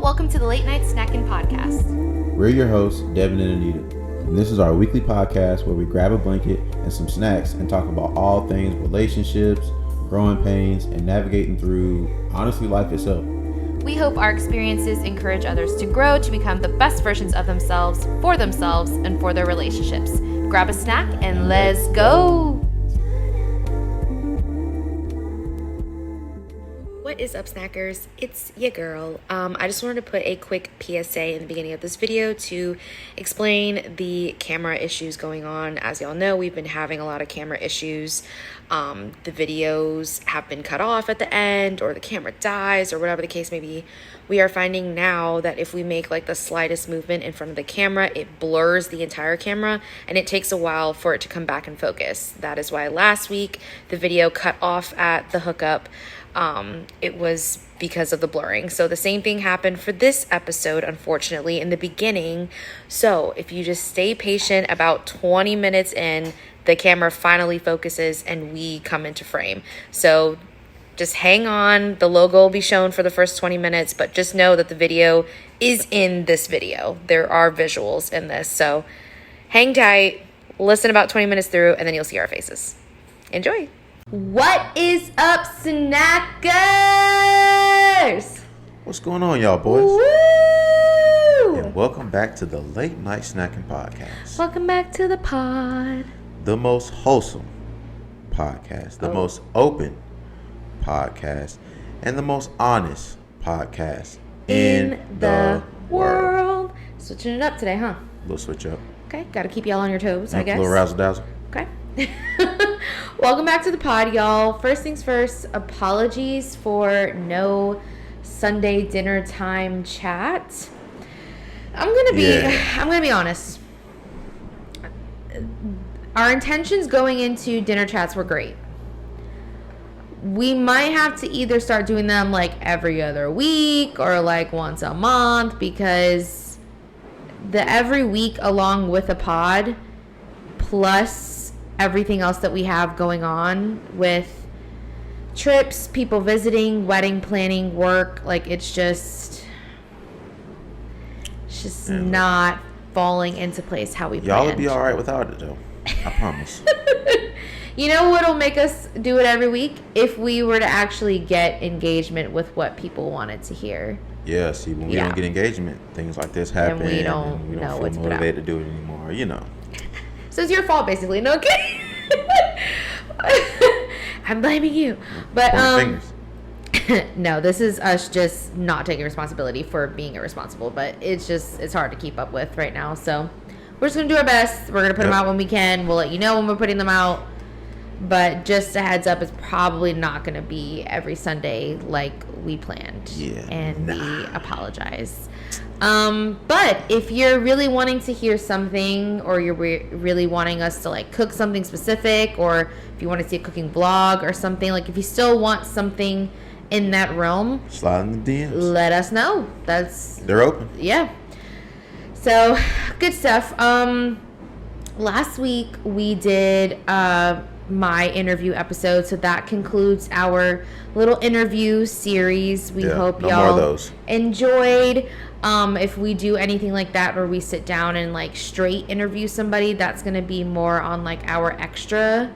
welcome to the Late Night Snacking Podcast. We're your hosts, Devin and Anita, and this is our weekly podcast where we grab a blanket and some snacks and talk about all things relationships, growing pains, and navigating through, honestly, life itself. We hope our experiences encourage others to grow to become the best versions of themselves, and for their relationships. Grab a snack and let's go! What is up, snackers? It's your girl. I just wanted to put a quick PSA in the beginning of this video to explain the camera issues going on. As y'all know, we've been having a lot of camera issues. The videos have been cut off at the end, or the camera dies, or whatever the case may be. We are finding now that if we make like the slightest movement in front of the camera, it blurs the entire camera, and it takes a while for it to come back and focus. That is why last week the video cut off at the hookup. It was because of the blurring. So the same thing happened for this episode, unfortunately, in the beginning. So if you just stay patient, about 20 minutes in, the camera finally focuses and we come into frame. So just hang on. The logo will be shown for the first 20 minutes, but just know that the video is in this video. There are visuals in this. So hang tight, listen about 20 minutes through, and then you'll see our faces. Enjoy. What is up, snackers? What's going on, y'all boys? Woo! And welcome back to the Late Night Snacking Podcast. Welcome back to the pod. The most wholesome podcast, the most open podcast, and the most honest podcast in the world. Switching it up today, huh? Little switch up. Okay, gotta keep y'all on your toes, I guess. A little razzle dazzle. Okay. Welcome back to the pod, y'all. First things first, apologies for no Sunday dinner time chat. I'm gonna be honest. Our intentions going into dinner chats were great. We might have to either start doing them like every other week or like once a month, because the every week along with a pod plus everything else that we have going on with trips, people visiting, wedding planning, work, like it's just not falling into place how we planned. Y'all would be all right without it though. I promise. You know what'll make us do it every week? If we were to actually get engagement with what people wanted to hear. Yeah, see, when we don't get engagement, things like this happen. And we don't know feel motivated to do it anymore, you know. So it's your fault, basically. No, okay. I'm blaming you. But no, this is us just not taking responsibility for being irresponsible. But it's hard to keep up with right now. So we're just gonna do our best. We're gonna put them out when we can. We'll let you know when we're putting them out. But just a heads up, it's probably not gonna be every Sunday like we planned. Yeah. And we apologize. But if you're really wanting to hear something, or you're really wanting us to like cook something specific, or if you want to see a cooking vlog or something, like if you still want something in that realm, slide in the DMs. Let us know. They're open. Yeah. So good stuff. Last week we did my interview episode, so that concludes our little interview series. We hope y'all enjoyed. If we do anything like that where we sit down and like straight interview somebody, that's going to be more on like our extra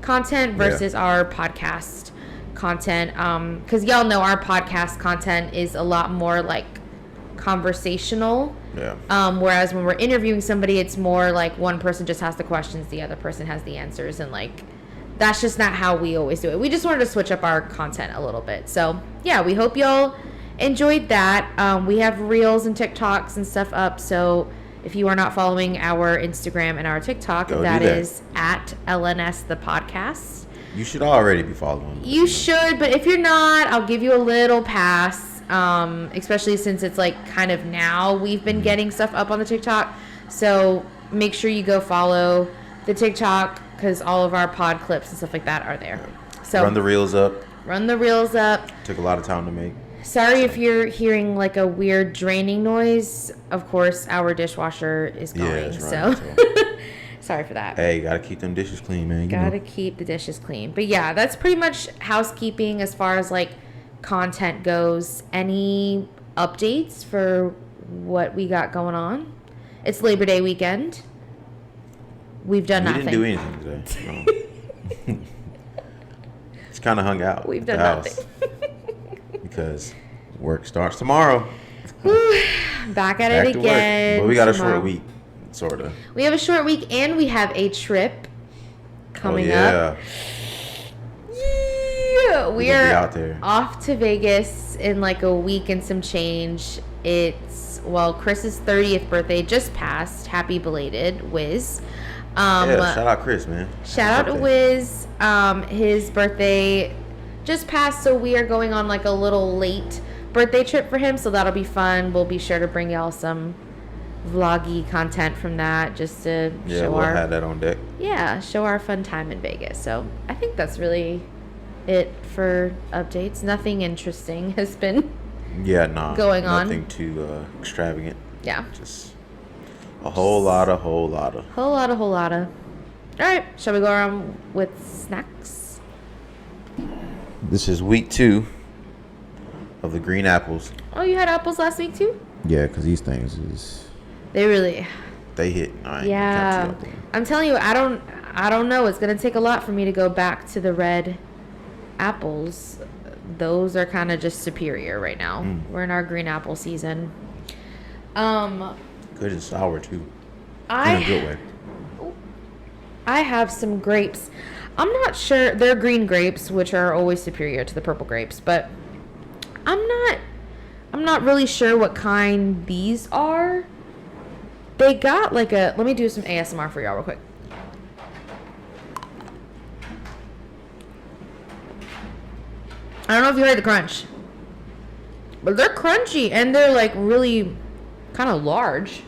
content versus our podcast content, because y'all know our podcast content is a lot more like conversational. Whereas when we're interviewing somebody, it's more like one person just has the questions, the other person has the answers, and like that's just not how we always do it. We just wanted to switch up our content a little bit. So yeah, we hope y'all enjoyed that. We have reels and TikToks and stuff up, so if you are not following our Instagram and our TikTok, that is at LNS the podcast. You should already be following. You should, but if you're not, I'll give you a little pass. Especially since it's like kind of now we've been getting stuff up on the TikTok. So make sure you go follow the TikTok, because all of our pod clips and stuff like that are there. So run the reels up. Took a lot of time to make. Sorry if you're hearing like a weird draining noise. Of course, our dishwasher is going. So sorry for that. Hey, gotta keep them dishes clean, man. Gotta keep the dishes clean. But yeah, that's pretty much housekeeping as far as like content goes. Any updates for what we got going on. It's Labor Day weekend. We've done nothing. We didn't do anything today. No. Just kind of hung out. We've at done the house nothing. because work starts tomorrow. Back at it again. But we got a tomorrow. short week, sort of. We have a short week, and we have a trip coming up. Yeah, we are out there. off to Vegas in like a week and some change. It's Chris's 30th birthday just passed. Happy belated, Wiz. Shout out Chris, man. Shout out to Wiz. His birthday just passed, so we are going on like a little late birthday trip for him, so that'll be fun. We'll be sure to bring y'all some vloggy content from that, just to show we'll have that on deck. Yeah, show our fun time in Vegas. So I think that's really it for updates. Nothing interesting has been going on. Nothing too extravagant. Yeah. Just a whole lot of. Whole lot. All right, shall we go around with snacks? This is week 2 of the green apples. Oh, you had apples last week too? Yeah, because these things is... They hit. Yeah. I'm telling you, I don't know. It's going to take a lot for me to go back to the red apples. Those are kind of just superior right now. We're in our green apple season. Good and sour too. In a good way. I have some grapes. I'm not sure. They're green grapes, which are always superior to the purple grapes, but I'm not really sure what kind these are. They got like let me do some ASMR for y'all real quick. I don't know if you heard the crunch, but they're crunchy and they're like really kind of large.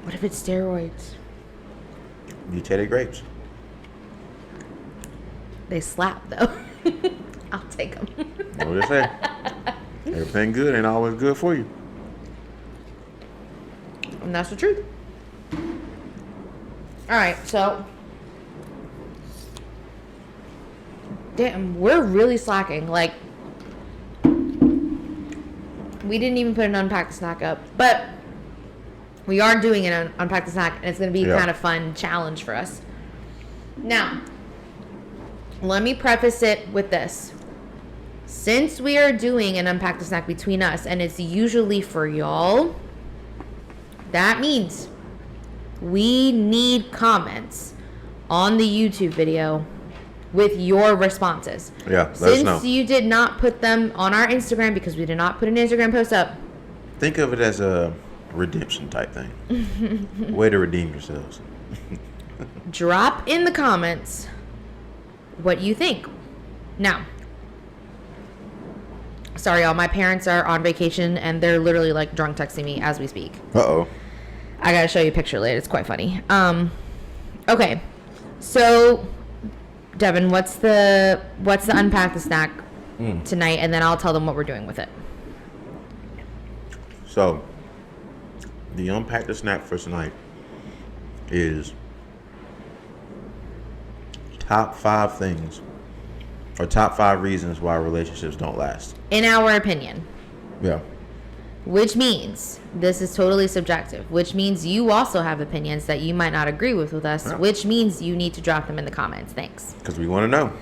What if it's steroids? Mutated grapes. They slap though. I'll take them. What they say? Everything good ain't always good for you. And that's the truth. Alright, so damn, we're really slacking. Like, we didn't even put an unpacked snack up, but we are doing an unpacked snack, and it's going to be kind of fun challenge for us. Now, let me preface it with this. Since we are doing an unpacked snack between us, and it's usually for y'all, that means we need comments on the YouTube video with your responses. Yeah, let us know. Since you did not put them on our Instagram, because we did not put an Instagram post up. Think of it as a redemption type thing. Way to redeem yourselves. Drop in the comments what you think. Now, sorry y'all, my parents are on vacation and they're literally like drunk texting me as we speak. Uh-oh. I gotta show you a picture later. It's quite funny. Okay, so Devin, what's the unpack the snack tonight, and then I'll tell them what we're doing with it. So, the unpack the snack for tonight is top 5 things, or top 5 reasons why relationships don't last. In our opinion. Yeah. Which means this is totally subjective, which means you also have opinions that you might not agree with us, which means you need to drop them in the comments. Thanks. Because we want to know.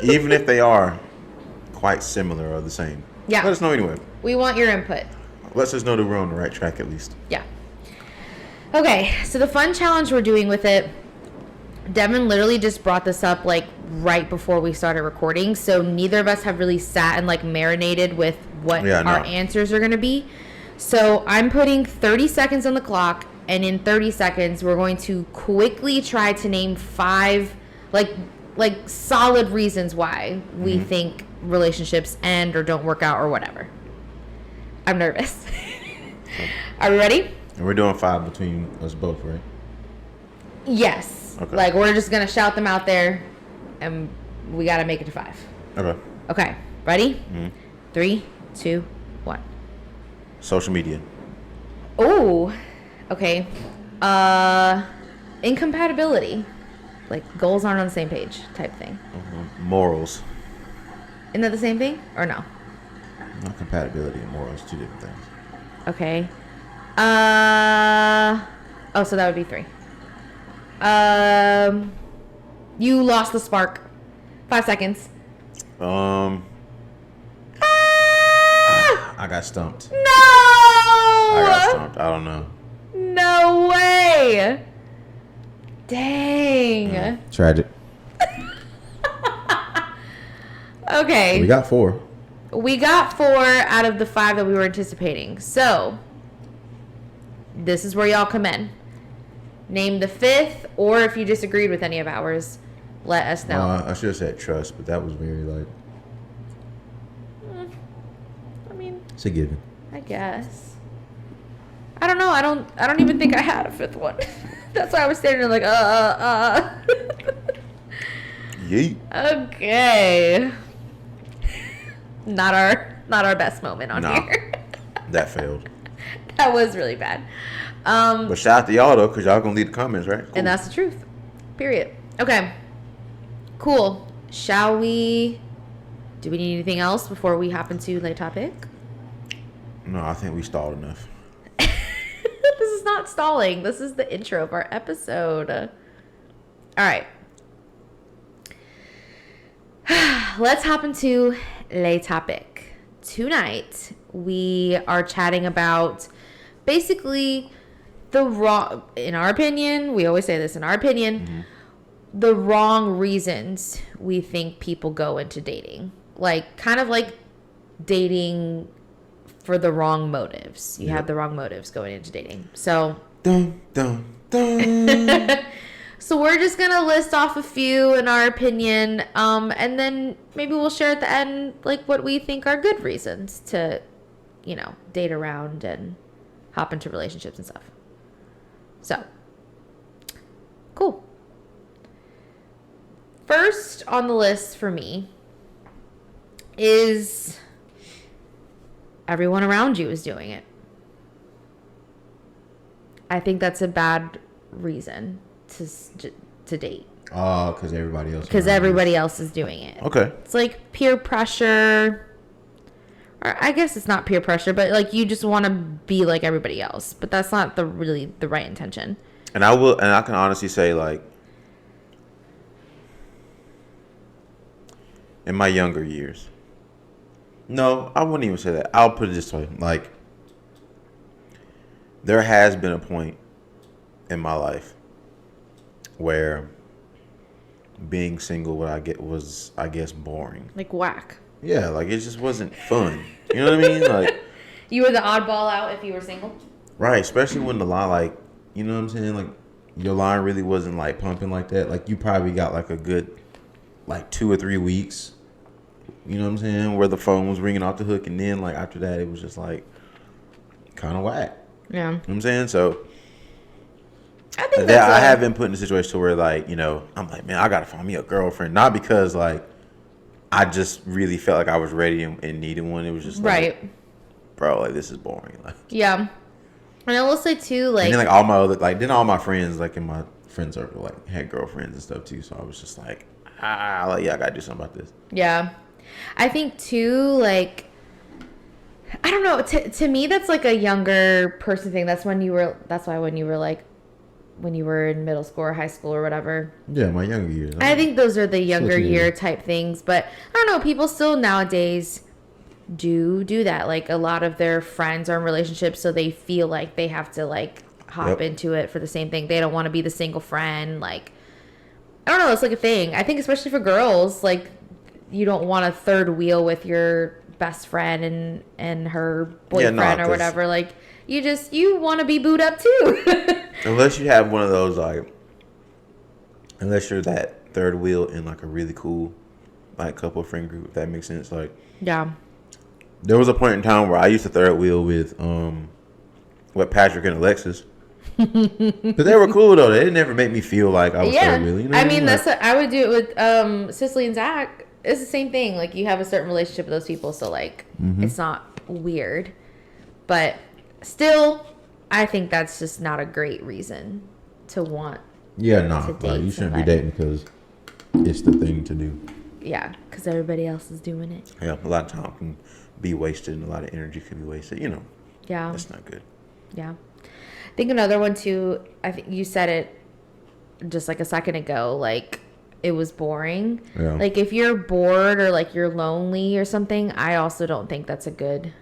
Even if they are quite similar or the same. Yeah. Let us know anyway. We want your input. Lets us know that we're on the right track at least. Yeah. Okay, so the fun challenge we're doing with it, Devin literally just brought this up like right before we started recording, so neither of us have really sat and like marinated with what our answers are going to be. So I'm putting 30 seconds on the clock, and in 30 seconds we're going to quickly try to name 5 like solid reasons why we think relationships end or don't work out or whatever. I'm nervous. Are we ready? And we're doing 5 between us both, right? Yes. Okay. Like, we're just going to shout them out there, and we got to make it to 5. Okay. Okay. Ready? 3, 2, 1. Social media. Oh. Okay. Incompatibility. Like, goals aren't on the same page type thing. Morals. Isn't that the same thing? Or no? Not compatibility and morals, two different things. Okay. So that would be 3. You lost the spark. 5 seconds. I got stumped. No! I got stumped. I don't know. No way. Dang. Tragic. Okay. We got 4. We got 4 out of the 5 that we were anticipating. So, this is where y'all come in. Name the 5th, or if you disagreed with any of ours, let us know. I should have said trust, but that was very like. I mean, it's a given. I guess. I don't know. I don't even think I had a 5th one. That's why I was standing there like, Yeet. Okay. Not our best moment on here. That failed. That was really bad. But shout out to y'all though, because y'all gonna leave the comments, right? Cool. And that's the truth. Period. Okay. Cool. Shall we? Do we need anything else before we hop into the topic? No, I think we stalled enough. This is not stalling. This is the intro of our episode. All right. Let's hop into the topic. Tonight, we are chatting about basically the wrong, in our opinion, we always say this, in our opinion, the wrong reasons we think people go into dating. Like, kind of like dating for the wrong motives. You have the wrong motives going into dating. So, dun, dun, dun. So we're just going to list off a few in our opinion, and then maybe we'll share at the end like what we think are good reasons to, date around and hop into relationships and stuff. So, cool. First on the list for me is everyone around you is doing it. I think that's a bad reason to date. Oh, because everybody else. Because everybody else is doing it. Okay. It's like peer pressure. Or I guess it's not peer pressure, but like you just want to be like everybody else. But that's not really the right intention. And I can honestly say, like, in my younger years. No, I wouldn't even say that. I'll put it this way. Like, there has been a point in my life where being single was I guess boring. Like whack. Yeah, like it just wasn't fun. You know what I mean? Like, you were the oddball out if you were single? Right, especially when the line, like, you know what I'm saying? Like, your line really wasn't like pumping like that. Like, you probably got like a good like 2 or 3 weeks. You know what I'm saying? Where the phone was ringing off the hook, and then like after that it was just like kind of whack. Yeah. You know what I'm saying? So I think I have been put in a situation to where, like, I'm like, man, I gotta find me a girlfriend. Not because like I just really felt like I was ready and needed one. It was just like, right, bro, like this is boring. Like, yeah. And I will say too, like, and then like all my other, like, then all my friends like in my friend circle like had girlfriends and stuff too. So I was just like, I gotta do something about this. Yeah, I think too, like, I don't know. To me, that's like a younger person thing. That's why when you were like, when you were in middle school or high school or whatever. Yeah, my younger years. I think those are the younger year type things. But I don't know. People still nowadays do that. Like, a lot of their friends are in relationships, so they feel like they have to like hop into it for the same thing. They don't want to be the single friend. Like, I don't know. It's like a thing. I think especially for girls, like, you don't want a third wheel with your best friend and her boyfriend or whatever. Like, you want to be booed up too. Unless you have one of those, like, unless you're that third wheel in like a really cool like couple friend group, if that makes sense. Like, yeah, there was a point in time where I used to third wheel with Patrick and Alexis. But they were cool though. They didn't ever make me feel like I was third wheel. You know I mean, that's what I would do it with Cicely and Zach. It's the same thing. Like, you have a certain relationship with those people, so like it's not weird. But still, I think that's just not a great reason to want. Yeah, no, you shouldn't be dating because it's the thing to do. Yeah, because everybody else is doing it. Yeah, a lot of time can be wasted and a lot of energy could be wasted. Yeah. That's not good. Yeah. I think another one too, I think you said it just like a second ago, like it was boring. Yeah. Like if you're bored or like you're lonely or something, I also don't think that's a good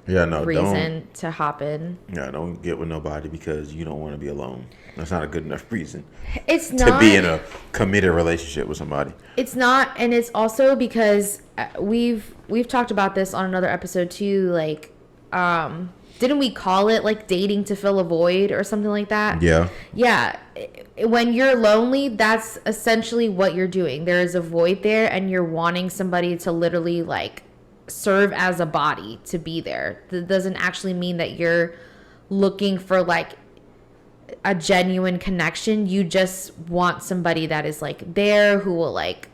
reason to hop in. Yeah, don't get with nobody because you don't want to be alone. That's not a good enough reason. It's not to be in a committed relationship with somebody. It's not, and it's also because we've talked about this on another episode too. Like, didn't we call it like dating to fill a void or something like that? Yeah. Yeah. When you're lonely, that's essentially what you're doing. There is a void there, and you're wanting somebody to literally like serve as a body to be there. That doesn't actually mean that you're looking for like a genuine connection. You just want somebody that is like there, who will like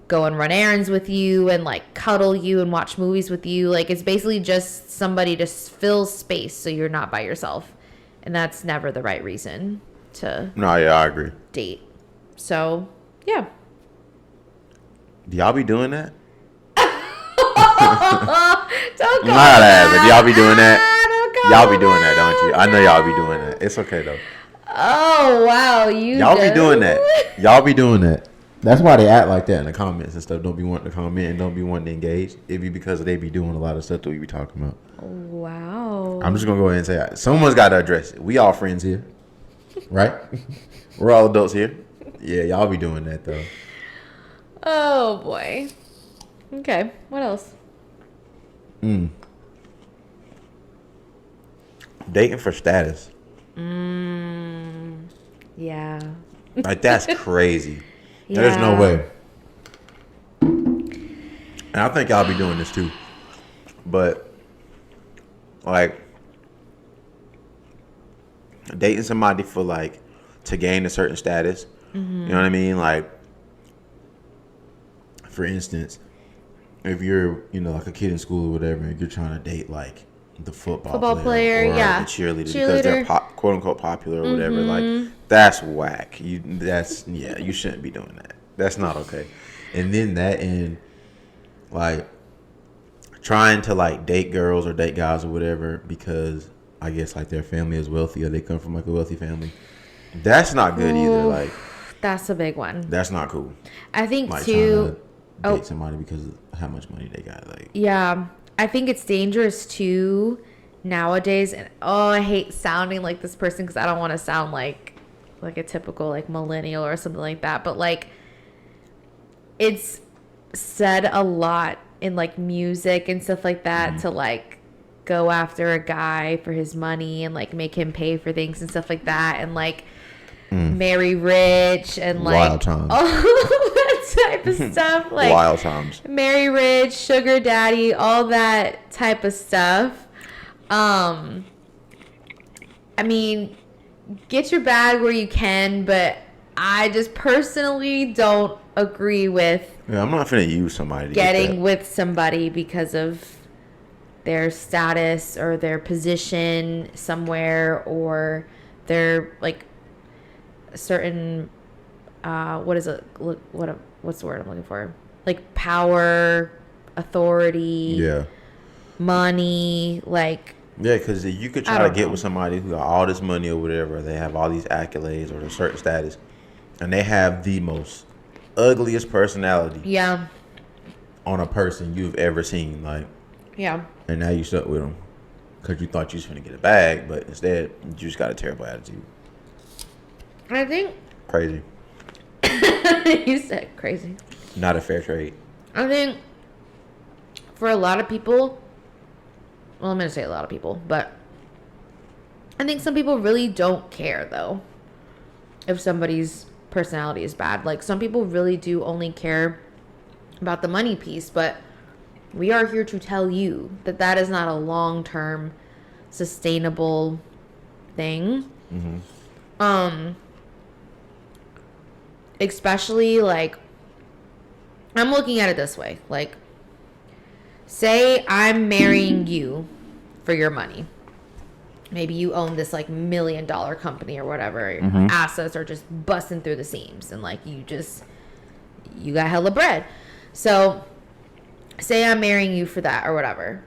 go and run errands with you and like cuddle you and watch movies with you. Like it's basically just somebody to fill space so you're not by yourself, and that's never the right reason to I agree. Date. So yeah. Do y'all be doing that? Don't go but y'all be doing that? Y'all be doing that, don't you? I know y'all be doing that. It's okay though. Oh wow, y'all be doing that. Y'all be doing that. That's why they act like that in the comments and stuff. Don't be wanting to comment and don't be wanting to engage. It be because they be doing a lot of stuff that we be talking about. Wow. I'm just gonna go ahead and say someone's got to address it. We all friends here, right? We're all adults here. Yeah, y'all be doing that though. Oh boy. Okay. What else? Dating for status. Yeah. Like that's crazy. Yeah. There's no way. And I think y'all be doing this too. But like dating somebody for like to gain a certain status. Mm-hmm. You know what I mean? Like for instance, if you're, like a kid in school or whatever, and you're trying to date like the football player or yeah, the cheerleader because they're quote unquote popular or whatever, like that's whack. You shouldn't be doing that. That's not okay. And then that and like trying to like date girls or date guys or whatever because I guess like their family is wealthy or they come from like a wealthy family. That's not good either. Like that's a big one. That's not cool. I think like, too. Date somebody because of how much money they got. Like yeah, I think it's dangerous too nowadays. And I hate sounding like this person because I don't want to sound like a typical like millennial or something like that. But like it's said a lot in like music and stuff like that to like go after a guy for his money and like make him pay for things and stuff like that and like marry rich and like wild times. All that type of stuff, like wild times. Marry rich, sugar daddy, all that type of stuff. I mean, get your bag where you can, but I just personally don't agree with I'm not finna use somebody to getting with somebody because of their status or their position somewhere or their like certain what's the word I'm looking for? Like power, authority, money, like yeah, because you could try to get with somebody who got all this money or whatever, they have all these accolades or a certain status, and they have the most ugliest personality on a person you've ever seen, like and now you stuck with them because you thought you was gonna get a bag, but instead you just got a terrible attitude. I think crazy. You said crazy. Not a fair trade. I think for a lot of people, well, I'm gonna say a lot of people, but I think some people really don't care though if somebody's personality is bad. Like some people really do only care about the money piece, but we are here to tell you that that is not a long-term sustainable thing. Especially like I'm looking at it this way, like say I'm marrying you for your money. Maybe you own this like $1 million company or whatever. Your assets are just busting through the seams and like you got hella bread. So say I'm marrying you for that or whatever.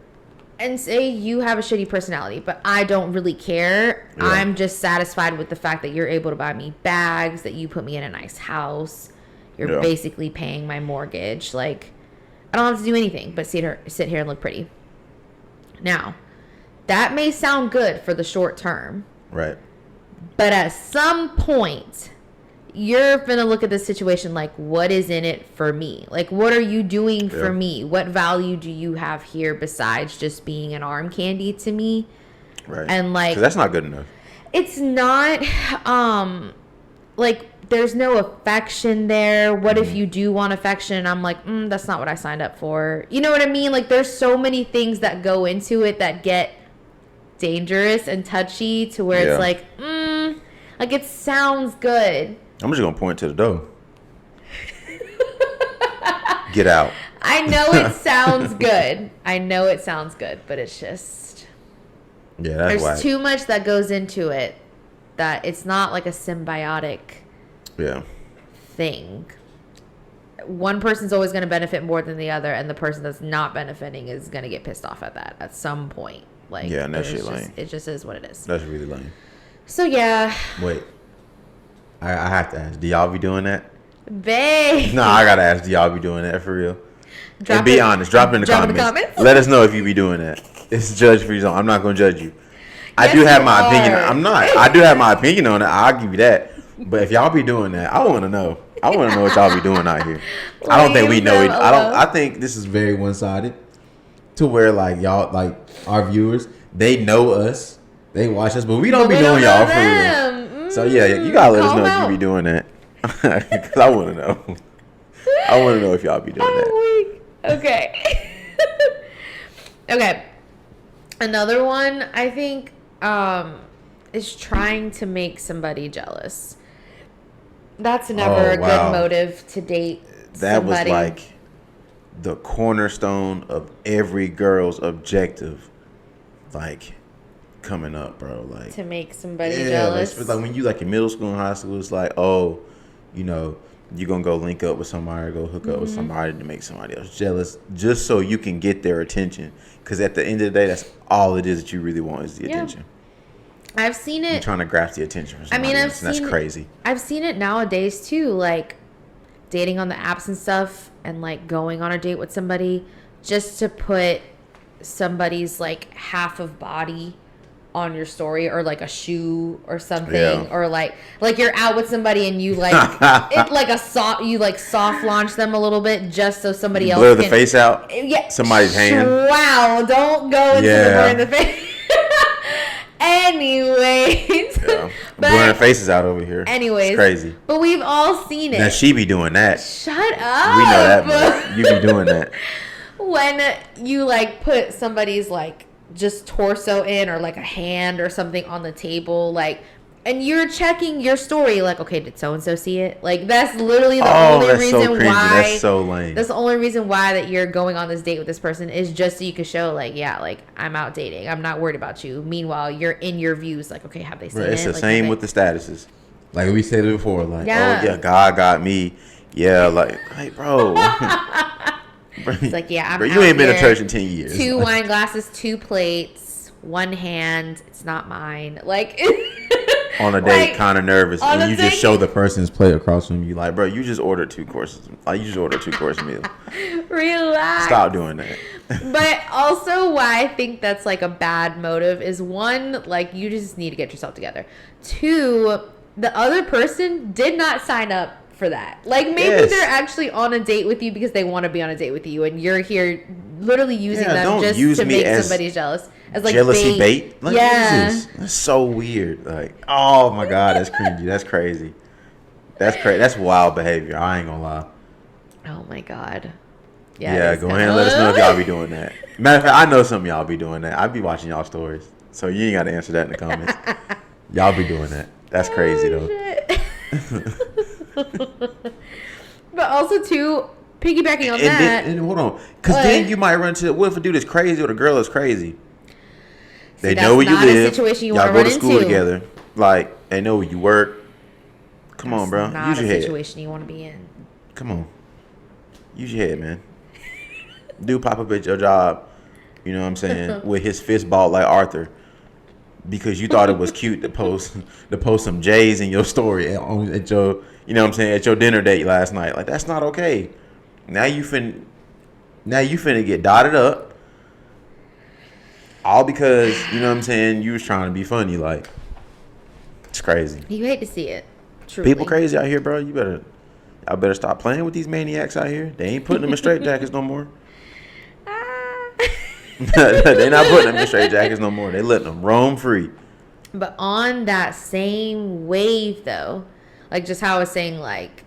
And say you have a shitty personality, but I don't really care. Yeah. I'm just satisfied with the fact that you're able to buy me bags, that you put me in a nice house. You're basically paying my mortgage. Like, I don't have to do anything but sit here and look pretty. Now, that may sound good for the short term. Right. But at some point, you're going to look at this situation like, what is in it for me? Like, what are you doing for me? What value do you have here besides just being an arm candy to me? Right. And like, 'cause that's not good enough. It's not, like, there's no affection there. What if you do want affection? And I'm like, that's not what I signed up for. You know what I mean? Like, there's so many things that go into it that get dangerous and touchy to where it's like, like, it sounds good. I'm just going to point to the door. Get out. I know it sounds good. I know it sounds good, but it's just... Yeah, that's there's too much that goes into it that it's not like a symbiotic thing. One person's always going to benefit more than the other, and the person that's not benefiting is going to get pissed off at that at some point. Like, yeah, and that shit lame. It just is what it is. That's really lame. So, yeah. Wait. I have to ask. Do y'all be doing that? Babe. No, I got to ask. Do y'all be doing that for real? And be honest. Drop it in the comments. Let us know if you be doing that. It's judge-free zone. I'm not going to judge you. I do have my opinion. I'm not. I do have my opinion on it. I'll give you that. But if y'all be doing that, I want to know. I want to know what y'all be doing out here. I don't think we know it. I think this is very one-sided to where, like, y'all, like, our viewers, they know us. They watch us, but we don't be knowing y'all for real. So, yeah, you got to let us know if you be doing that. Because I want to know. I want to know if y'all be doing that. Okay. Okay. Another one, I think, is trying to make somebody jealous. That's never a good motive to date somebody. That was like the cornerstone of every girl's objective, like, coming up, bro. Like, to make somebody jealous. Like when you like in middle school and high school, it's like, oh, you know, you're gonna go link up with somebody or go hook up with somebody to make somebody else jealous, just so you can get their attention. Because at the end of the day, that's all it is that you really want is the attention. I've seen it. You're trying to grasp the attention from somebody else, and that's crazy. I've seen it nowadays too, like dating on the apps and stuff, and like going on a date with somebody just to put somebody's like half of body on your story, or like a shoe or something, or like you're out with somebody and you like it like you like soft launch them a little bit just so somebody else blur the face out. Somebody's hand. Wow, don't go into the blur in the face. Anyways, blurring faces out over here. Anyways, it's crazy. But we've all seen it. Now she be doing that. Shut up. We know that much. You be doing that when you like put somebody's like just torso in, or like a hand or something on the table, like, and you're checking your story, like, okay, did so and so see it? Like, that's literally the only reason why. That's so lame. That's the only reason why that you're going on this date with this person, is just so you can show, like, yeah, like, I'm out dating. I'm not worried about you. Meanwhile, you're in your views, like, okay, have they seen it? It's the same with the statuses. Like we said it before, like, yeah. Oh yeah, God got me. Yeah, like, hey, bro. It's like, yeah, bro, you ain't been to church in 10 years. 2 wine glasses, 2 plates, 1 hand. It's not mine. Like, on a date, like, kind of nervous, and you just show the person's plate across from you, like, bro, you just ordered 2 courses. Like, you just ordered a 2-course meal. Relax. Stop doing that. But also, why I think that's like a bad motive is, 1, like, you just need to get yourself together. 2, the other person did not sign up for that. Like, maybe they're actually on a date with you because they want to be on a date with you, and you're here literally using them just to make somebody jealous. As like jealousy bait. Like, Jesus, that's so weird. Like, oh my God, that's cringy. That's crazy. That's crazy. That's wild behavior. I ain't gonna lie. Oh my God. Yeah, go ahead and let us know if y'all be doing that. Matter of fact, I know some of y'all be doing that. I be watching y'all stories, so you ain't got to answer that in the comments. Y'all be doing that. That's crazy though. But also too, piggybacking on that. And hold on, because then you might run to, what if a dude is crazy or the girl is crazy? They know where you live. Situation you y'all want go to to school together. Like, they know where you work. Come on, bro. Use your head. Situation you want to be in. Come on. Use your head, man. Dude pop up at your job, you know what I'm saying, with his fist balled like Arthur, because you thought it was cute to post some J's in your story at your, you know what I'm saying, at your dinner date last night. Like, that's not okay. Now you finna get dotted up, all because, you know what I'm saying, you was trying to be funny. Like, it's crazy. You hate to see it. Truly. People crazy out here, bro. Y'all better stop playing with these maniacs out here. They ain't putting them in straitjackets no more. They not putting them in straitjackets no more. They letting them roam free. But on that same wave, though, like just how I was saying, like,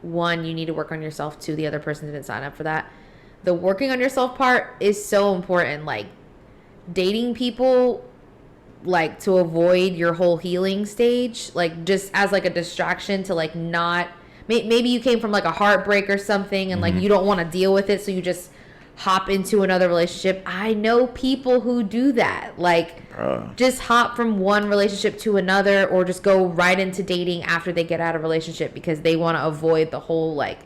one, you need to work on yourself. Two, the other person didn't sign up for that. The working on yourself part is so important. Like, dating people, like, to avoid your whole healing stage, like, just as, like, a distraction to, like, not... Maybe you came from, like, a heartbreak or something, and, like, you don't want to deal with it, so you just hop into another relationship. I know people who do that. Like, just hop from one relationship to another, or just go right into dating after they get out of a relationship because they want to avoid the whole, like,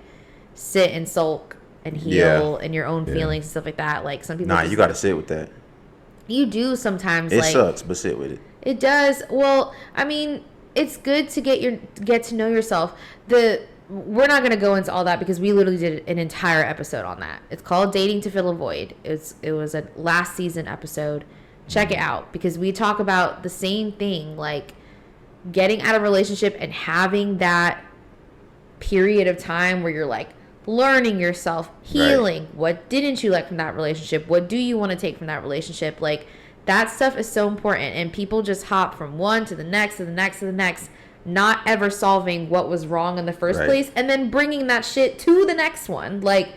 sit and sulk and heal and your own feelings and stuff like that. Like, some people... you got to sit with that. You do sometimes. It like, sucks, but sit with it. It does. Well, I mean, it's good to get to know yourself. We're not going to go into all that because we literally did an entire episode on that. It's called Dating to Fill a Void. It was a last season episode. Check it out because we talk about the same thing, like getting out of a relationship and having that period of time where you're like learning yourself, healing. Right. What didn't you like from that relationship? What do you want to take from that relationship? Like, that stuff is so important, and people just hop from one to the next to the next to the next, not ever solving what was wrong in the first place, and then bringing that shit to the next one. Like,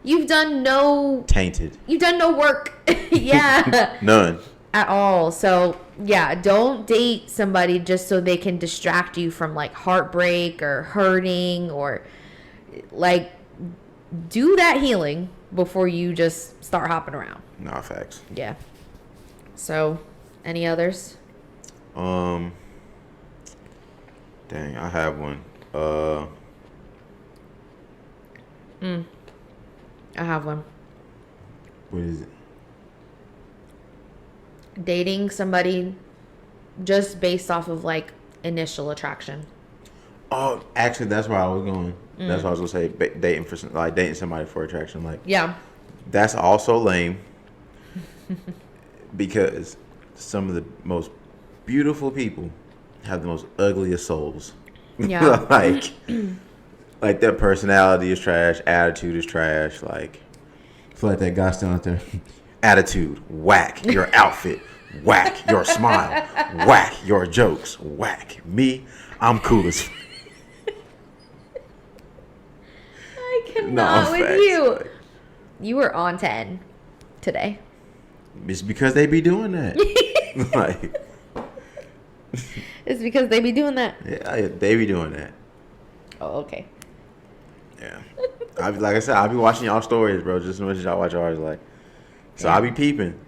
you've done no... Tainted. You've done no work. Yeah. None. At all. So, yeah, don't date somebody just so they can distract you from, like, heartbreak or hurting, or, like, do that healing before you just start hopping around. No, facts. Yeah. So, any others? Dang, I have one. I have one. What is it? Dating somebody just based off of, like, initial attraction. Oh, actually, that's where I was going. That's what I was gonna say. Dating somebody for attraction. Like, yeah, that's also lame. Because some of the most beautiful people have the most ugliest souls. Yeah. like their personality is trash, attitude is trash. Like, I feel like that guy still out there. Attitude, whack. Your outfit, whack. Your smile, whack. Your jokes, whack. Me, I'm cool as. I cannot with you. You were on 10 today. It's because they be doing that. Like, it's because they be doing that. Yeah, they be doing that. Oh, okay. Yeah. Like I said, I be watching y'all stories, bro, just as much as y'all watch ours. Like, so I be peeping.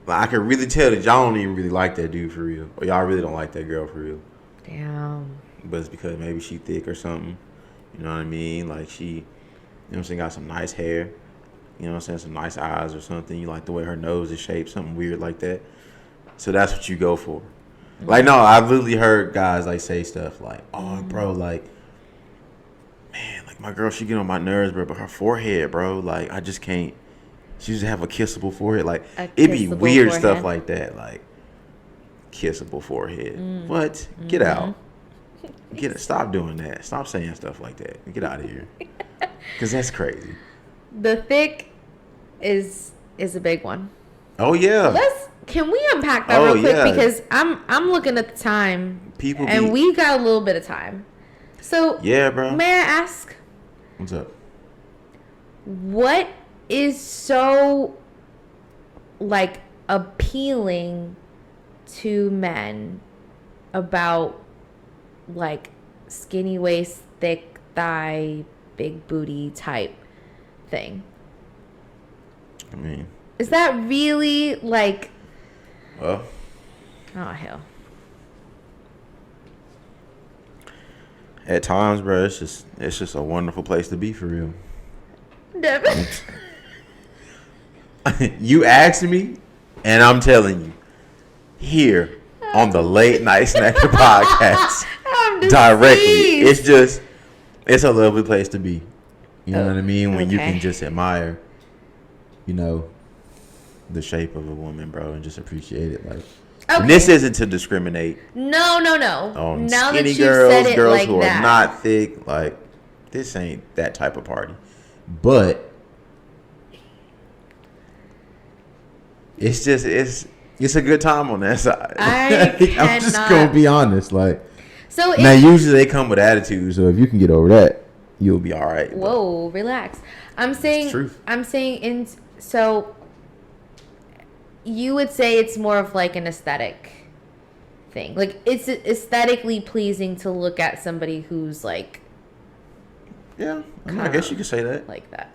Like, I can really tell that y'all don't even really like that dude for real, or y'all really don't like that girl for real. Damn. But it's because maybe she thick or something. You know what I mean? Like, she, you know what I'm saying, got some nice hair. You know what I'm saying? Some nice eyes or something. You like the way her nose is shaped, something weird like that. So that's what you go for. Mm-hmm. Like, no, I've literally heard guys, like, say stuff like, oh, bro, like, man, like, my girl, she get on my nerves, bro, but her forehead, bro, like, I just can't. She just have a kissable forehead. Like, it'd be weird forehead. Stuff like that. Like, kissable forehead. What? Get out. Get it. Stop doing that. Stop saying stuff like that. Get out of here. Because that's crazy. The thick is a big one. Oh yeah. Can we unpack that real quick? Yeah. Because I'm looking at the time. We got a little bit of time. So yeah, bro. May I ask? What's up? What is so, like, appealing to men about, like, skinny waist, thick thigh, big booty type thing? I mean, is that really, like... Well... Oh, hell. At times, bro, it's just a wonderful place to be, for real. Devin. You asked me, and I'm telling you, here on the Late Night Snacker podcast, directly, it's a lovely place to be. You know what I mean? When you can just admire, the shape of a woman, bro, and just appreciate it. Like, and this isn't to discriminate. No. On now skinny that you girls, said it girls like who that. are not thick. Like, this ain't that type of party. But it's just it's a good time on that side. I'm just gonna be honest. Like, so now usually they come with attitude. So if you can get over that, you'll be all right. Whoa, relax. I'm saying so you would say it's more of like an aesthetic thing. Like, it's aesthetically pleasing to look at somebody who's like, yeah, I guess you could say that. Like that.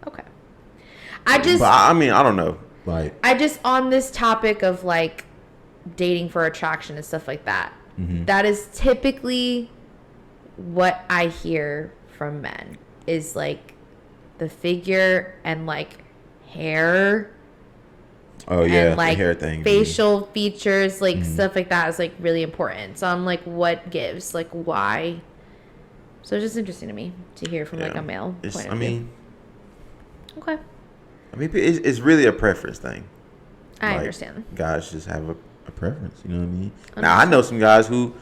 Okay. But I mean, I don't know. Like, I just, on this topic of like dating for attraction and stuff like that, that is typically what I hear from men is like the figure and like hair. Oh yeah, and like the hair thing, facial features, like stuff like that is like really important. So I'm like, what gives? Like, why? So it's just interesting to me to hear from like a male point of view. Okay. I mean, it's really a preference thing. I understand. Guys just have a preference, you know what I mean? Now, I know some guys who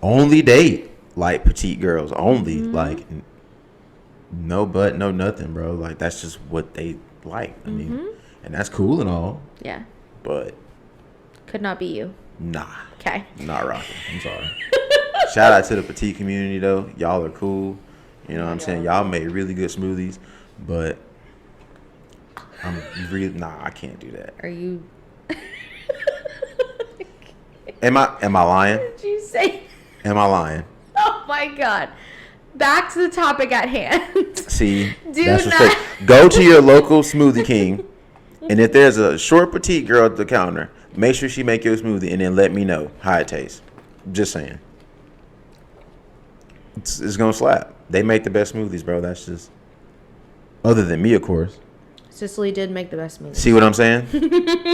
only date like petite girls, only like no butt, no nothing, bro. Like, that's just what they like. I mean, and that's cool and all. Yeah. But could not be you. Nah. Okay. Not rocking. I'm sorry. Shout out to the petite community though. Y'all are cool. You know what I'm saying? Y'all make really good smoothies, but I can't do that. Are you? Am I lying? What did you say? Am I lying? Oh my God. Back to the topic at hand. See, that's not go to your local Smoothie King, and if there's a short petite girl at the counter, make sure she make your smoothie, and then let me know how it tastes. Just saying, it's gonna slap. They make the best smoothies, bro. That's just, other than me, of course. Sicily did make the best smoothies. See what I'm saying?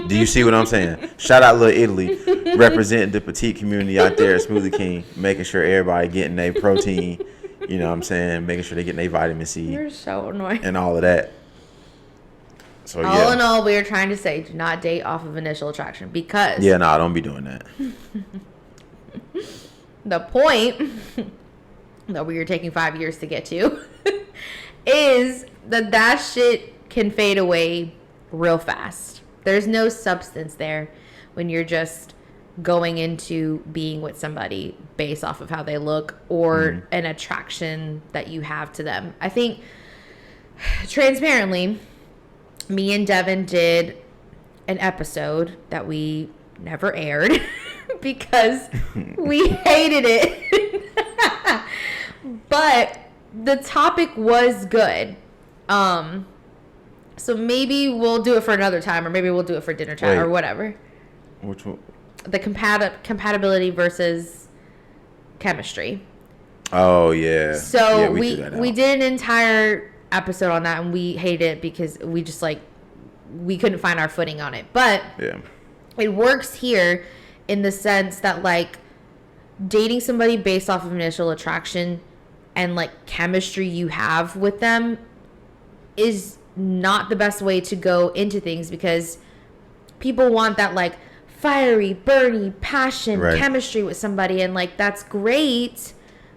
Do you see what I'm saying? Shout out Little Italy, representing the petite community out there at Smoothie King, making sure everybody getting their protein. You know what I'm saying? Making sure they getting their vitamin C. You're so annoying. And all of that. So all in all, we are trying to say, do not date off of initial attraction because... Yeah, no, don't be doing that. The point that we are taking 5 years to get to is that shit can fade away real fast. There's no substance there when you're just going into being with somebody based off of how they look or an attraction that you have to them. I think, transparently, me and Devin did an episode that we never aired because we hated it. But the topic was good. So maybe we'll do it for another time, or maybe we'll do it for dinner chat or whatever. Which one? The compatibility versus chemistry. Oh yeah. So yeah, we did an entire episode on that, and we hated it because we just we couldn't find our footing on it. But it works here in the sense that like dating somebody based off of initial attraction and like chemistry you have with them is not the best way to go into things, because people want that like fiery, burny, passion, chemistry with somebody, and like that's great,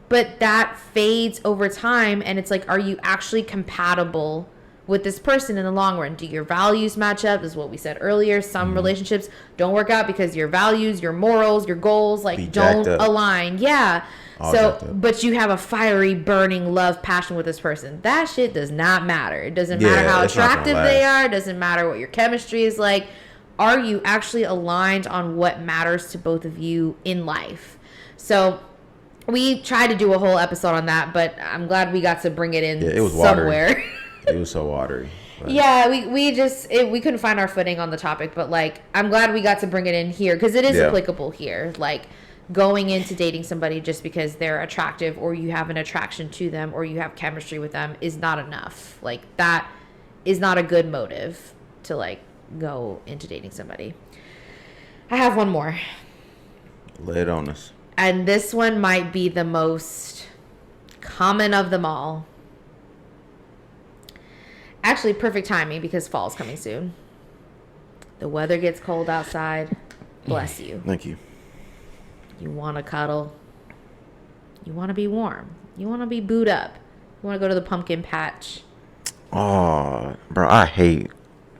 but that fades over time, and it's like, are you actually compatible with this person in the long run? Do your values match up? This is what we said earlier. Some relationships don't work out because your values, your morals, your goals like don't align. Yeah. But you have a fiery, burning love, passion with this person. That shit does not matter. It doesn't matter how attractive they are. It doesn't matter what your chemistry is like. Are you actually aligned on what matters to both of you in life? So we tried to do a whole episode on that, but I'm glad we got to bring it in it was somewhere. It was so watery. But. Yeah, we couldn't find our footing on the topic, but like I'm glad we got to bring it in here because it is applicable here. Like going into dating somebody just because they're attractive or you have an attraction to them or you have chemistry with them is not enough. Like that is not a good motive. to like go into dating somebody. I have one more. Lay it on us. And this one might be the most common of them all. Actually, perfect timing because fall's coming soon. The weather gets cold outside. Bless you. Thank you. You want to cuddle. You want to be warm. You want to be booed up. You want to go to the pumpkin patch. Oh, bro, I hate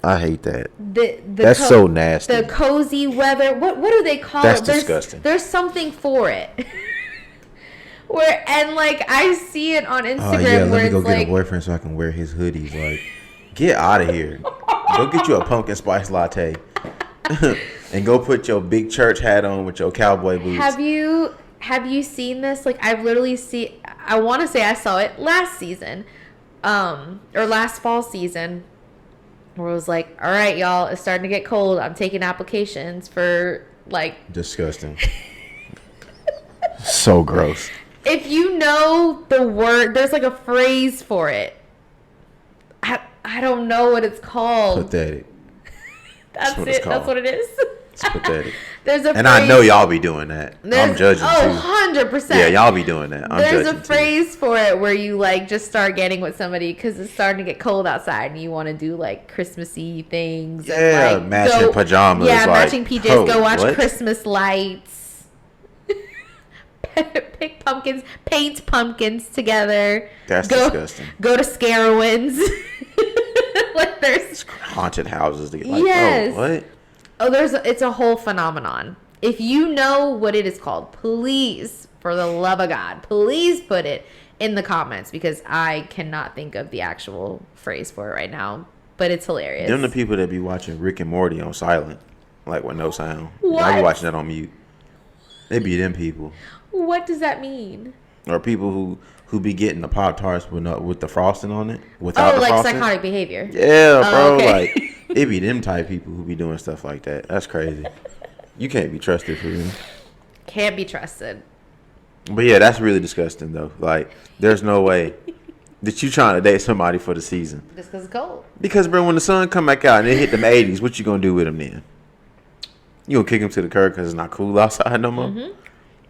that. That's so nasty. The cozy weather. What do they call That's it? disgusting. There's something for it. And like I see it on Instagram. Yeah, where let me go it's get like, a boyfriend so I can wear his hoodies. Like, get out of here. Go get you a pumpkin spice latte. And go put your big church hat on with your cowboy boots. Have you seen this? Like I've literally I want to say I saw it last season, or last fall season, where it was like, all right, y'all, it's starting to get cold. I'm taking applications for like. Disgusting. So gross. If you know the word, there's like a phrase for it. I don't know what it's called. Pathetic. That's it. That's what it is. It's pathetic. There's a and phrase, I know y'all be doing that. I'm judging too. 100%. Yeah, y'all be doing that. There's a phrase for it where you like just start getting with somebody because it's starting to get cold outside and you want to do like Christmassy things. Yeah, and, like, matching pajamas. Yeah, like, matching PJs. Go watch what? Christmas lights. Pick pumpkins. Paint pumpkins together. That's disgusting. Go to Scarowinds. Like there's haunted houses. To get, like, yes. Oh, what? Oh, it's a whole phenomenon. If you know what it is called, please, for the love of God, please put it in the comments because I cannot think of the actual phrase for it right now. But it's hilarious. Them the people that be watching Rick and Morty on silent, like with no sound. What? Y'all be watching that on mute. They be them people. What does that mean? Or people who be getting the Pop-Tarts with the frosting on it without the like frosting. psychotic behavior. Yeah, bro. Okay. Like it be them type people who be doing stuff like that. That's crazy. You can't be trusted for real. Can't be trusted. But yeah, that's really disgusting though. Like, there's no way that you trying to date somebody for the season. Just because it's cold. Because, bro, when the sun come back out and it hit them 80s, what you gonna do with them then? You gonna kick them to the curb because it's not cool outside no more? Mm-hmm.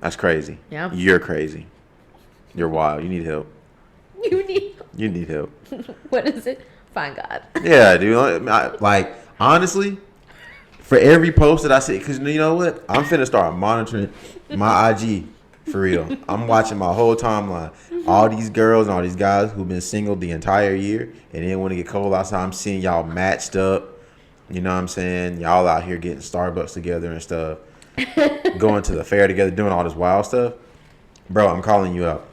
That's crazy. Yeah. You're crazy. You're wild. You need help. You need help. What is it? Find God. Yeah, dude. Like, honestly, for every post that I see, because you know what? I'm finna start monitoring my IG for real. I'm watching my whole timeline. All these girls and all these guys who've been single the entire year, and then when it get cold outside, I'm seeing y'all matched up. You know what I'm saying? Y'all out here getting Starbucks together and stuff. Going to the fair together, doing all this wild stuff. Bro, I'm calling you out.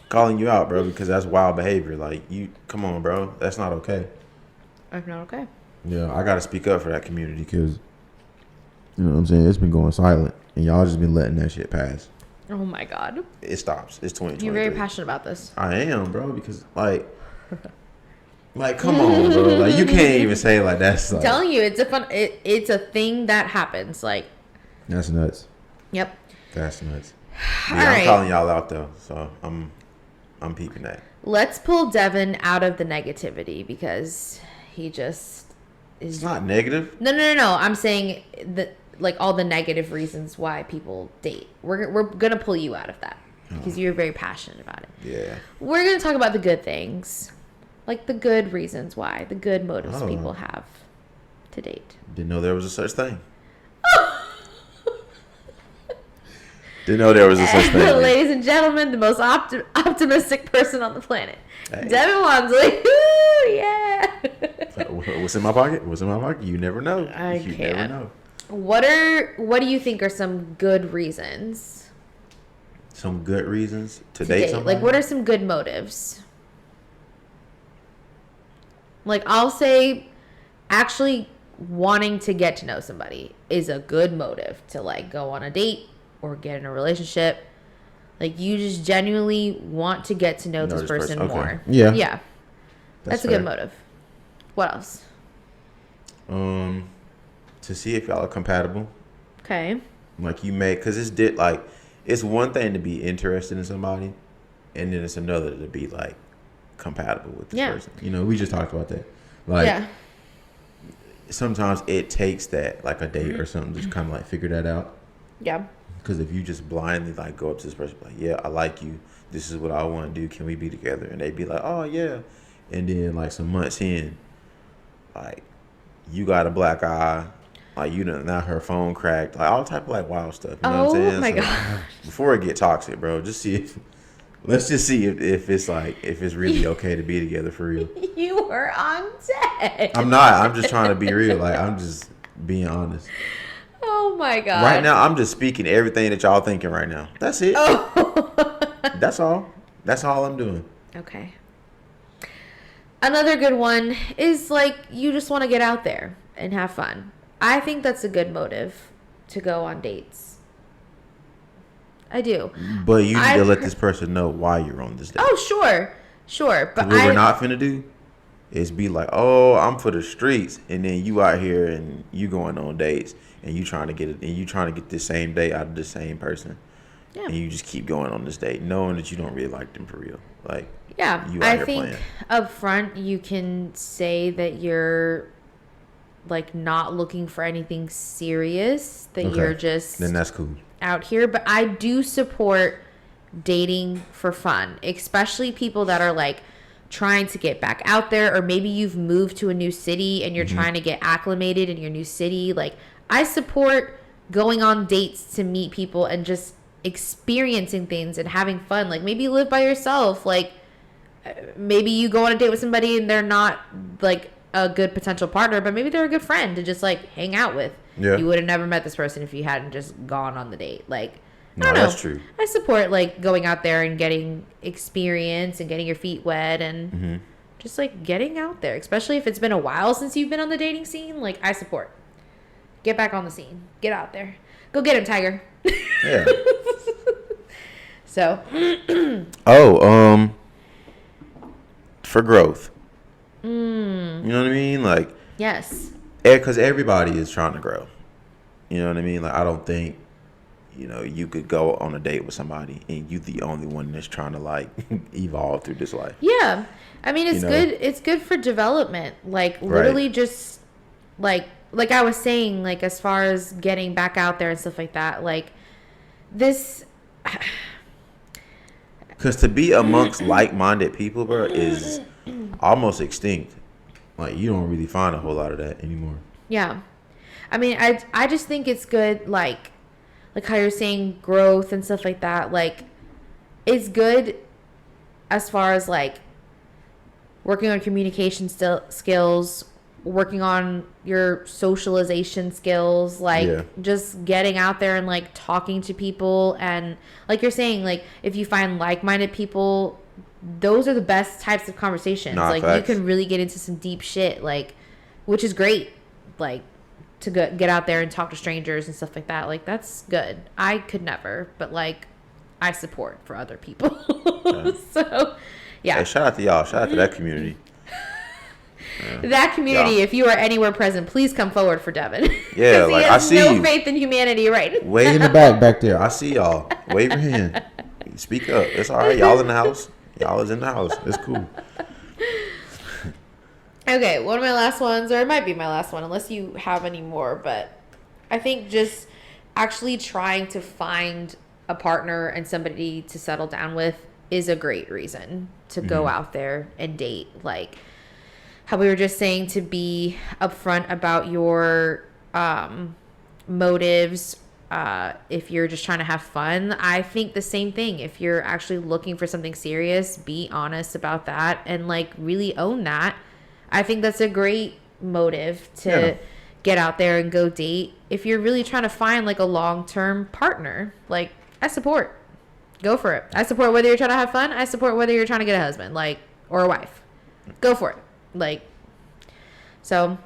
Calling you out, bro, because that's wild behavior. Like, come on, bro. That's not okay. That's not okay. Yeah, I got to speak up for that community because, you know what I'm saying? It's been going silent, and y'all just been letting that shit pass. Oh, my God. It stops. It's 2023. You're very passionate about this. I am, bro, because, like, come on, bro. Like, you can't even say, like, that's, like... I'm telling you, it's a thing that happens, like... That's nuts. Yep. That's nuts. All Yeah, right. I'm calling y'all out, though, so I'm peeping that. Let's pull Devin out of the negativity because he just is... It's not negative. No. I'm saying like all the negative reasons why people date. We're gonna pull you out of that because you're very passionate about it. Yeah. We're gonna talk about the good things, like the good reasons why, the good motives people have to date. Didn't know there was a such thing. Didn't know there was a such thing. Ladies and gentlemen, the most optimistic person on the planet, hey. Devin Wansley. Ooh, yeah. What's in my pocket? What's in my pocket? You never know. You never know. What do you think are some good reasons? Some good reasons to date somebody? Like, what are some good motives? Like, I'll say, actually wanting to get to know somebody is a good motive to, like, go on a date or get in a relationship. Like, you just genuinely want to get to know this person more. Yeah. Yeah. That's a good motive. What else? To see if y'all are compatible. Okay. Like, because it's one thing to be interested in somebody, and then it's another to be, like, compatible with this person. You know, we just talked about that. Like, sometimes it takes that, like a date or something, to kind of like figure that out. Yeah. Because if you just blindly like go up to this person, like, yeah, I like you. This is what I want to do. Can we be together? And they'd be like, oh yeah. And then like some months in, like you got a black eye, like you done now her phone cracked, like all type of like wild stuff. You know what I'm saying? Oh my god. Before it get toxic, bro, just see if. Let's just see if it's like if it's really okay to be together for real. You were on deck. I'm not. I'm just trying to be real. Like I'm just being honest. Oh my god. Right now, I'm just speaking everything that y'all thinking right now. That's it. Oh. That's all. That's all I'm doing. Okay. Another good one is like you just want to get out there and have fun. I think that's a good motive to go on dates. I do. But you need to let this person know why you're on this date. Oh, sure. But what we're not finna do is be like, oh, I'm for the streets, and then you out here and you going on dates and you trying to get it, and you trying to get this same date out of the same person. Yeah. And you just keep going on this date, knowing that you don't really like them for real. Like, yeah, you out I here think playing. up front you can say that you're like not looking for anything serious, that you're just then that's cool out here. But I do support dating for fun, especially people that are like trying to get back out there, or maybe you've moved to a new city and you're trying to get acclimated in your new city. Like, I support going on dates to meet people and just experiencing things and having fun. Like, maybe you live by yourself, like maybe you go on a date with somebody and they're not like a good potential partner, but maybe they're a good friend to just like hang out with. Yeah. You would have never met this person if you hadn't just gone on the date. Like, I don't know. That's true. I support like going out there and getting experience and getting your feet wet and just like getting out there, especially if it's been a while since you've been on the dating scene. Like, I support. Get back on the scene. Get out there. Go get him, Tiger. Yeah. So. For growth. You know what I mean? Like, yes. Because everybody is trying to grow. You know what I mean? Like, I don't think, you could go on a date with somebody and you the only one that's trying to like evolve through this life. Yeah. I mean, it's good. It's good for development. Like, literally just like I was saying, like, as far as getting back out there and stuff like that, like this. Because to be amongst like-minded people, bro, is almost extinct. Like, you don't really find a whole lot of that anymore. Yeah. I mean, I just think it's good, like how you're saying, growth and stuff like that. Like, it's good as far as, like, working on communication skills, working on your socialization skills, like, just getting out there and, like, talking to people. And, like you're saying, like, if you find like-minded people, those are the best types of conversations. Like, facts. You can really get into some deep shit, like, which is great. Like, to get out there and talk to strangers and stuff like that. Like, that's good. I could never, but, like, I support for other people. Okay. So, yeah. Hey, shout out to y'all. Shout out to that community. That community, if you are anywhere present, please come forward for Devin. Yeah, like, I see no you. faith in humanity right now. Way in the back there. I see y'all. Wave your hand. Speak up. It's all right. Y'all in the house. Y'all is in the house. It's cool. Okay, one of my last ones, or it might be my last one, unless you have any more, but I think just actually trying to find a partner and somebody to settle down with is a great reason to go out there and date. Like, how we were just saying, to be upfront about your motives. If you're just trying to have fun, I think the same thing. If you're actually looking for something serious, be honest about that and, like, really own that. I think that's a great motive to get out there and go date. If you're really trying to find, like, a long-term partner, like, I support. Go for it. I support whether you're trying to have fun. I support whether you're trying to get a husband, like, or a wife. Go for it. Like, so,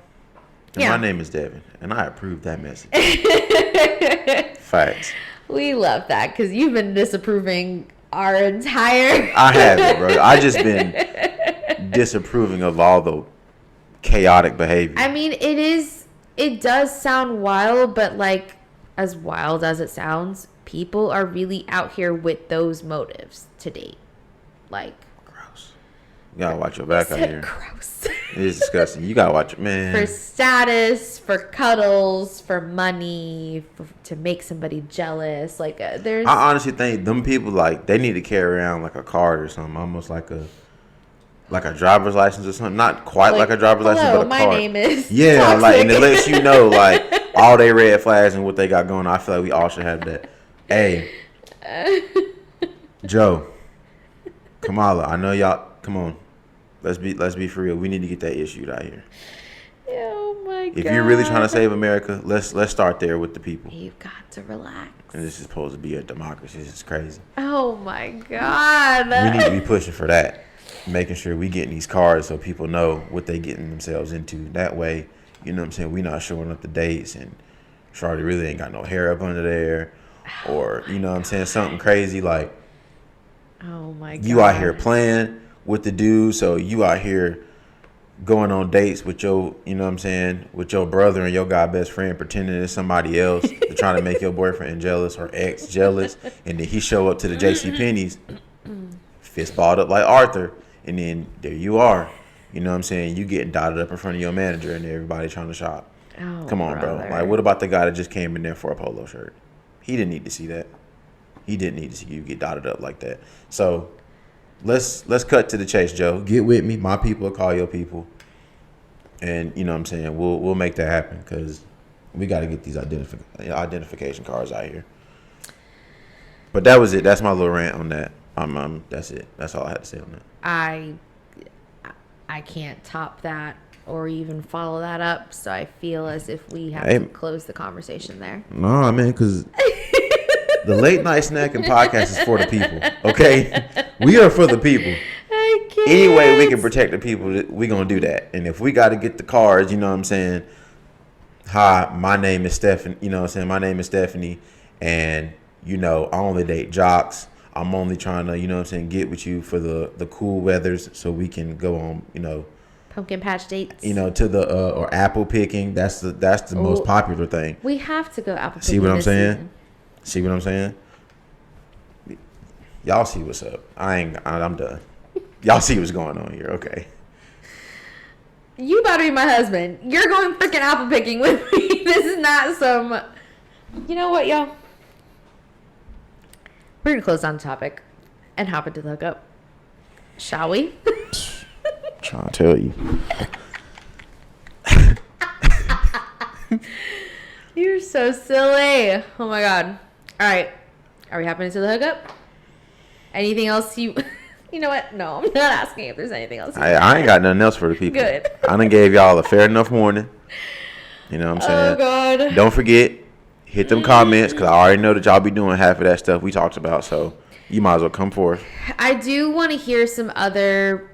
and my name is Devin, and I approve that message. Facts. We love that, because you've been disapproving our entire... I haven't, bro. I just been disapproving of all the chaotic behavior. I mean, it does sound wild, but, like, as wild as it sounds, people are really out here with those motives to date. Like, gross. You gotta watch your back out here. Gross. It is disgusting. You gotta watch it, man. For status, for cuddles, for money, to make somebody jealous. Like there's. I honestly think them people like they need to carry around like a card or something, almost like a driver's license or something. Not quite like a driver's license, but a my card. name is Yeah, toxic. like, and it lets you know like all their red flags and what they got going on. I feel like we all should have that. Hey, Joe, Kamala, I know y'all. Come on, let's be for real. We need to get that issued out here. Oh my god! If you're really trying to save America, let's start there with the people. You've got to relax. And this is supposed to be a democracy. This is crazy. Oh my god! We need to be pushing for that, making sure we getting these cards so people know what they getting themselves into. That way, you know what I'm saying, we not showing up the dates and Charlie really ain't got no hair up under there, or you know what I'm saying, something crazy like. Oh my god! You out here playing with the dude, so you out here going on dates with your, you know what I'm saying, with your brother and your guy best friend, pretending it's somebody else, to trying to make your boyfriend jealous or ex jealous, and then he show up to the J.C. Penney's, fist balled up like Arthur, and then there you are, you know what I'm saying, you getting dotted up in front of your manager and everybody trying to shop. Oh, come on, brother. bro. Like, what about the guy that just came in there for a polo shirt? He didn't need to see that. He didn't need to see you get dotted up like that. So let's cut to the chase, Joe. Get with me. My people will call your people. And you know what I'm saying? We'll make that happen because we got to get these identification cards out here. But that was it. That's my little rant on that. That's it. That's all I had to say on that. I can't top that or even follow that up. So I feel as if we have to close the conversation there. No, man, because the late night snacking podcast is for the people. Okay, we are for the people. I can't. Any way we can protect the people, we're going to do that. And if we got to get the cards, you know what I'm saying? Hi, my name is Stephanie. You know what I'm saying? My name is Stephanie. And, you know, I only date jocks. I'm only trying to, you know what I'm saying, get with you for the cool weathers so we can go on, you know. Pumpkin patch dates. You know, to the, or apple picking. That's the most popular thing. We have to go apple picking. See what I'm saying? Season. See what I'm saying? Y'all see what's up. I'm done. Y'all see what's going on here. Okay. You about to be my husband. You're going freaking apple picking with me. This is not some. You know what, y'all? We're going to close down the topic and hop into the hookup. Shall we? Trying to tell you. You're so silly. Oh my god. All right. Are we hopping into the hookup? Anything else you... You know what? No, I'm not asking if there's anything else. I ain't got nothing else for the people. Good. I done gave y'all a fair enough warning. You know what I'm saying? Oh, God. Don't forget, hit them comments, because I already know that y'all be doing half of that stuff we talked about, so you might as well come forth. I do want to hear some other...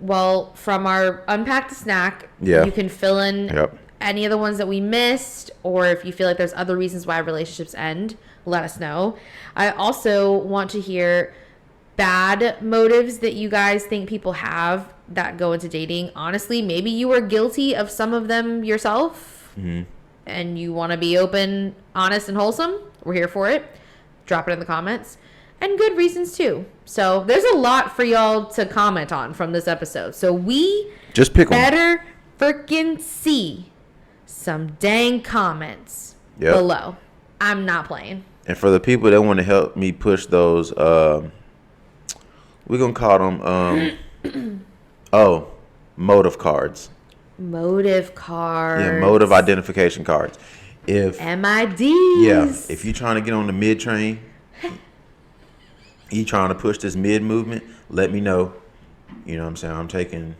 Well, from our Unpack the Snack, Yeah. You can fill in any of the ones that we missed, or if you feel like there's other reasons why relationships end, let us know. I also want to hear bad motives that you guys think people have that go into dating. Honestly, maybe you were guilty of some of them yourself, and you want to be open, honest, and wholesome. We're here for it. Drop it in the comments. And good reasons too. So there's a lot for y'all to comment on from this episode. So we just pick better freaking see some dang comments below. I'm not playing. And for the people that want to help me push those, we're going to call them, motive cards. Motive cards. Yeah, motive identification cards. If MIDs. Yeah, if you're trying to get on the mid train, you trying to push this mid movement, let me know. You know what I'm saying?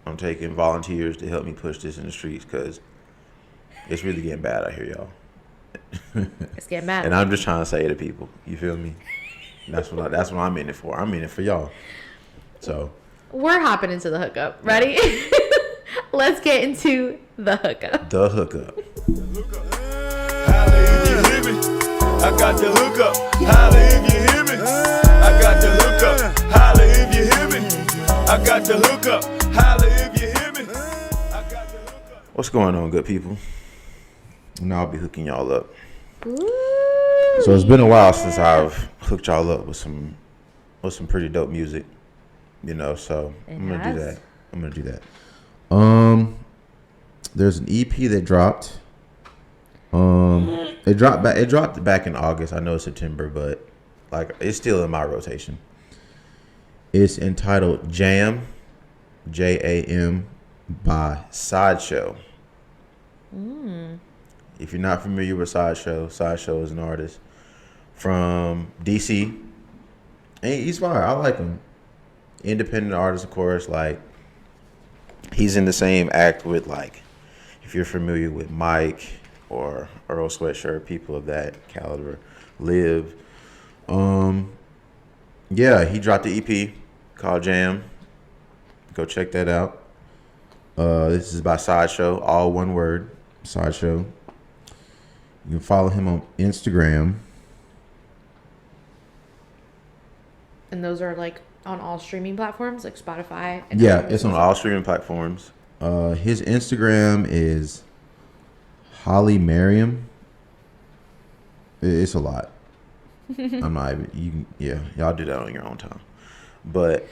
I'm taking volunteers to help me push this in the streets because it's really getting bad out here, y'all. It's getting bad. And I'm just trying to say it to people. You feel me? That's what I'm in it for. I'm in it for y'all. So we're hopping into the hookup. Ready? Let's get into the hookup. The hookup. Holla if you hear me. I got the hookup. Holla if you hear me. I got the hookup. Holla if you hear me. I got the hookup. Holla if you hear me. I got the hookup. What's going on, good people? And I'll be hooking y'all up. Ooh. So it's been a while since I've hooked y'all up with some pretty dope music. You know, so I'm gonna do has. that. I'm gonna do that. There's an EP that dropped. It dropped back in August. I know it's September, but like it's still in my rotation. It's entitled Jam, Jam, by Sideshow. If you're not familiar with Sideshow is an artist from DC. And he's fire. I like him. Independent artist, of course. Like, he's in the same act with, like, if you're familiar with Mike or Earl Sweatshirt, people of that caliber, Live. Yeah, he dropped the EP called Jam. Go check that out. This is by Sideshow, all one word, Sideshow. You can follow him on Instagram. And those are like on all streaming platforms like Spotify. Yeah, it's on all streaming platforms. His Instagram is Holly Merriam. It's a lot. I'm not even. Y'all do that on your own time. But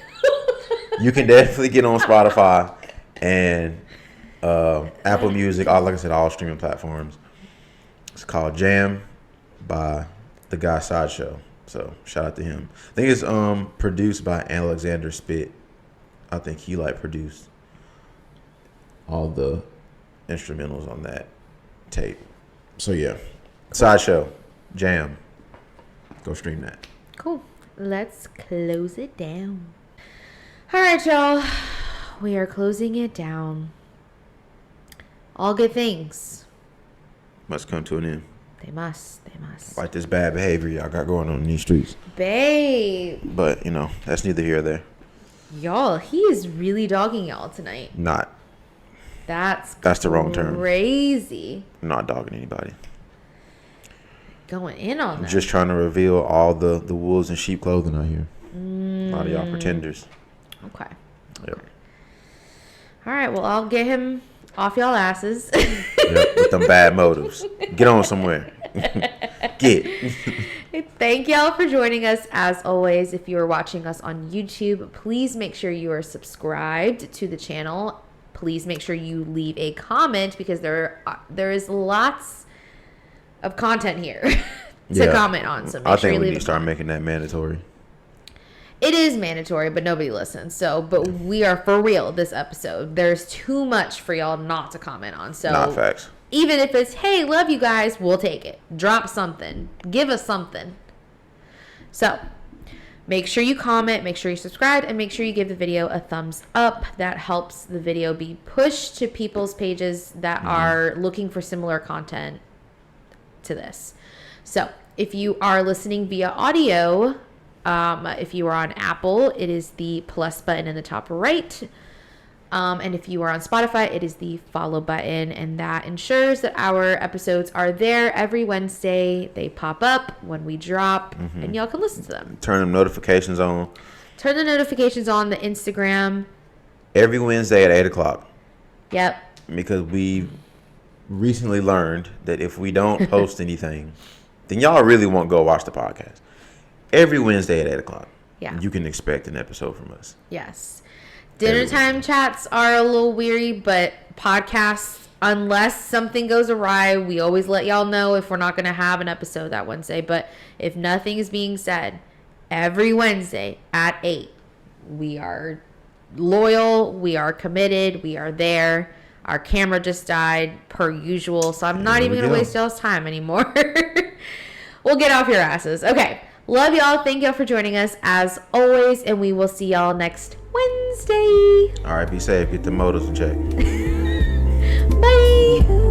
you can definitely get on Spotify and Apple Music. Like I said, all streaming platforms. It's called Jam by the guy Sideshow. So shout out to him. I think it's produced by Alexander Spit. I think he produced all the instrumentals on that tape. So yeah, Sideshow, Jam. Go stream that. Cool. Let's close it down. All right, y'all. We are closing it down. All good things Must come to an end. They must. Like this bad behavior y'all got going on in these streets. Babe. But, that's neither here or there. Y'all, he is really dogging y'all tonight. Not. That's the wrong term. Crazy. I'm not dogging anybody. Going in on I'm that. just trying to reveal all the wolves in sheep clothing out here. A lot of y'all pretenders. Okay. Yep. All right. Well, I'll get him off y'all asses. Yep, with them bad motives. Get on somewhere. Get. Thank y'all for joining us. As always, if you are watching us on YouTube, please make sure you are subscribed to the channel. Please make sure you leave a comment because there is lots of content here to comment on. So I think we need to start making that mandatory. It is mandatory, but nobody listens. But we are for real this episode. There's too much for y'all not to comment on. So not facts. Even if it's, hey, love you guys, we'll take it. Drop something. Give us something. So make sure you comment, make sure you subscribe, and make sure you give the video a thumbs up. That helps the video be pushed to people's pages that are looking for similar content to this. So if you are listening via audio, if you are on Apple, it is the plus button in the top right. And if you are on Spotify, it is the follow button, and that ensures that our episodes are there every Wednesday. They pop up when we drop, and y'all can listen to them. Turn them notifications on. Turn the notifications on the Instagram. Every Wednesday at 8 o'clock. Yep. Because we recently learned that if we don't post anything, then y'all really won't go watch the podcast. Every Wednesday at 8 o'clock. Yeah. You can expect an episode from us. Yes. Dinner time chats are a little weary, but podcasts, unless something goes awry, we always let y'all know if we're not going to have an episode that Wednesday. But if nothing is being said, every Wednesday at 8, we are loyal, we are committed, we are there. Our camera just died per usual, so I'm not even going to waste y'all's time anymore. We'll get off your asses. Okay. Love y'all. Thank y'all for joining us as always, and we will see y'all next Wednesday. All right, be safe. Get the motives in check. Bye.